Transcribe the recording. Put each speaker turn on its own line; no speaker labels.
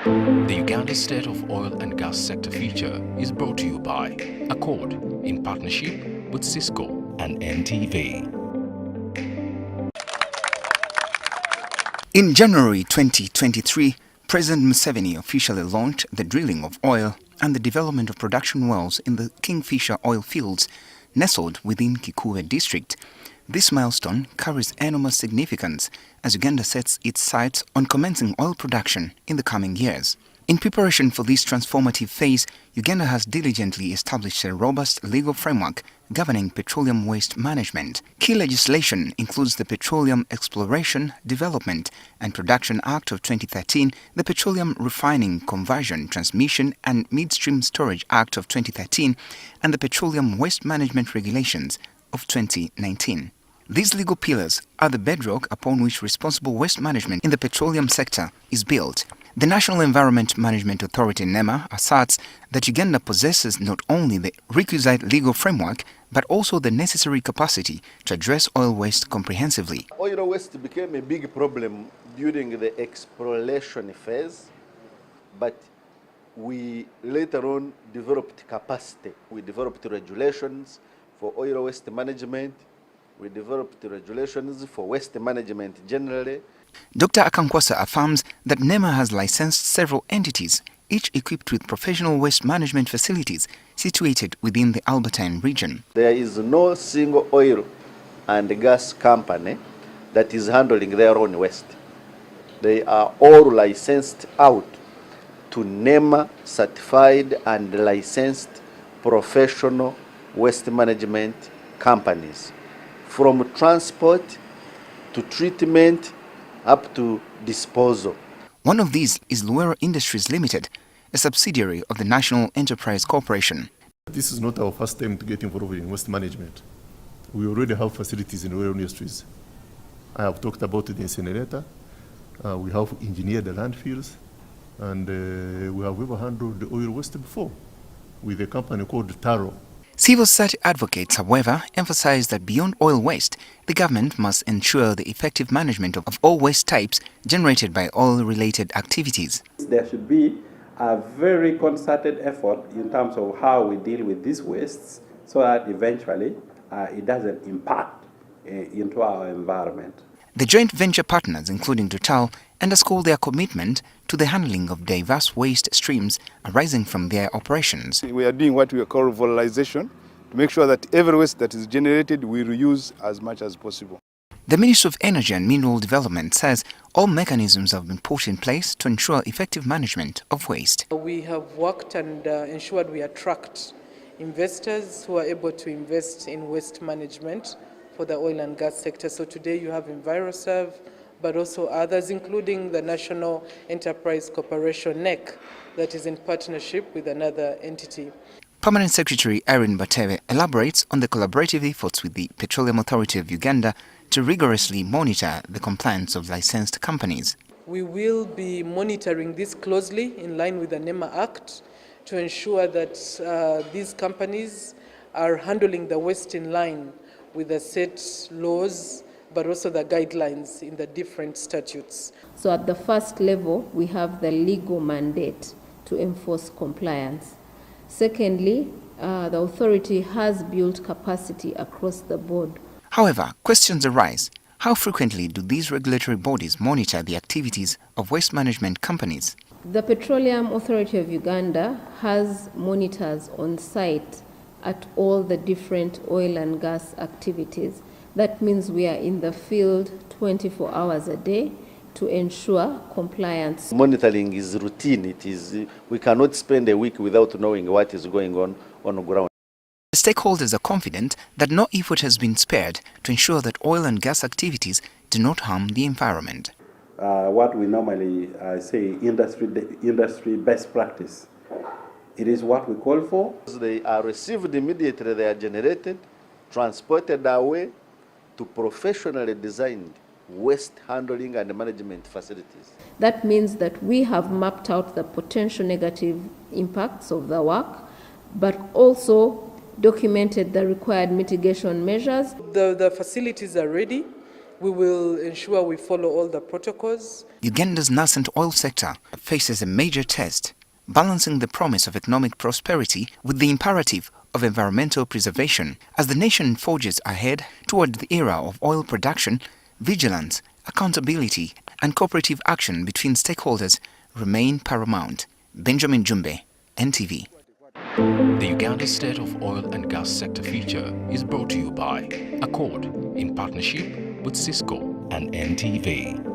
The Uganda State of Oil and Gas Sector Future is brought to you by ACODE in partnership with Cisco and NTV.
In January 2023, President Museveni officially launched the drilling of oil and the development of production wells in the Kingfisher oil fields nestled within Kikuwe district. This milestone carries enormous significance as Uganda sets its sights on commencing oil production in the coming years. In preparation for this transformative phase, Uganda has diligently established a robust legal framework governing petroleum waste management. Key legislation includes the Petroleum Exploration, Development and Production Act of 2013, the Petroleum Refining, Conversion, Transmission and Midstream Storage Act of 2013, and the Petroleum Waste Management Regulations of 2019. These legal pillars are the bedrock upon which responsible waste management in the petroleum sector is built. The National Environment Management Authority (NEMA) asserts that Uganda possesses not only the requisite legal framework but also the necessary capacity to address oil waste comprehensively.
Oil waste became a big problem during the exploration phase, but we later on developed capacity. We developed regulations for oil waste management. We developed regulations for waste management generally.
Dr. Akankwasa affirms that NEMA has licensed several entities, each equipped with professional waste management facilities situated within the Albertine region.
There is no single oil and gas company that is handling their own waste. They are all licensed out to NEMA certified and licensed professional waste management companies, from transport to treatment up to disposal.
One of these is Luero Industries Limited, a subsidiary of the National Enterprise Corporation.
This is not our first time to get involved in waste management. We already have facilities in Luero Industries. I have talked about the incinerator. We have engineered the landfills, and we have ever handled the oil waste before with a company called Taro.
Civil society advocates, however, emphasize that beyond oil waste, the government must ensure the effective management of all waste types generated by oil-related activities.
There should be a very concerted effort in terms of how we deal with these wastes so that eventually it doesn't impact into our environment.
The joint venture partners, including Total, underscore their commitment to the handling of diverse waste streams arising from their operations.
We are doing what we call volatilization to make sure that every waste that is generated we reuse as much as possible.
The Ministry of Energy and Mineral Development says all mechanisms have been put in place to ensure effective management of waste.
We have worked and ensured we attract investors who are able to invest in waste management for the oil and gas sector. So today you have EnviroServe, but also others, including the National Enterprise Corporation, NEC, that is in partnership with another entity.
Permanent Secretary Irene Batebe elaborates on the collaborative efforts with the Petroleum Authority of Uganda to rigorously monitor the compliance of licensed companies.
We will be monitoring this closely in line with the NEMA Act to ensure that these companies are handling the waste in line with the set laws, but also the guidelines in the different statutes.
So at the first level, we have the legal mandate to enforce compliance. Secondly, the authority has built capacity across the board.
However, questions arise. How frequently do these regulatory bodies monitor the activities of waste management companies?
The Petroleum Authority of Uganda has monitors on site at all the different oil and gas activities. That means we are in the field 24 hours a day to ensure compliance.
Monitoring is routine. We cannot spend a week without knowing what is going on the ground.
The stakeholders are confident that no effort has been spared to ensure that oil and gas activities do not harm the environment.
What we normally say industry best practice. It is what we call for.
They are received immediately, they are generated, transported away to professionally designed waste handling and management facilities.
That means that we have mapped out the potential negative impacts of the work, but also documented the required mitigation measures.
The facilities are ready. We will ensure we follow all the protocols.
Uganda's nascent oil sector faces a major test, balancing the promise of economic prosperity with the imperative of environmental preservation. As the nation forges ahead toward the era of oil production, vigilance, accountability and cooperative action between stakeholders remain paramount. Benjamin Jumbe, NTV.
The Uganda State of Oil and Gas Sector feature is brought to you by ACODE in partnership with Cisco and NTV.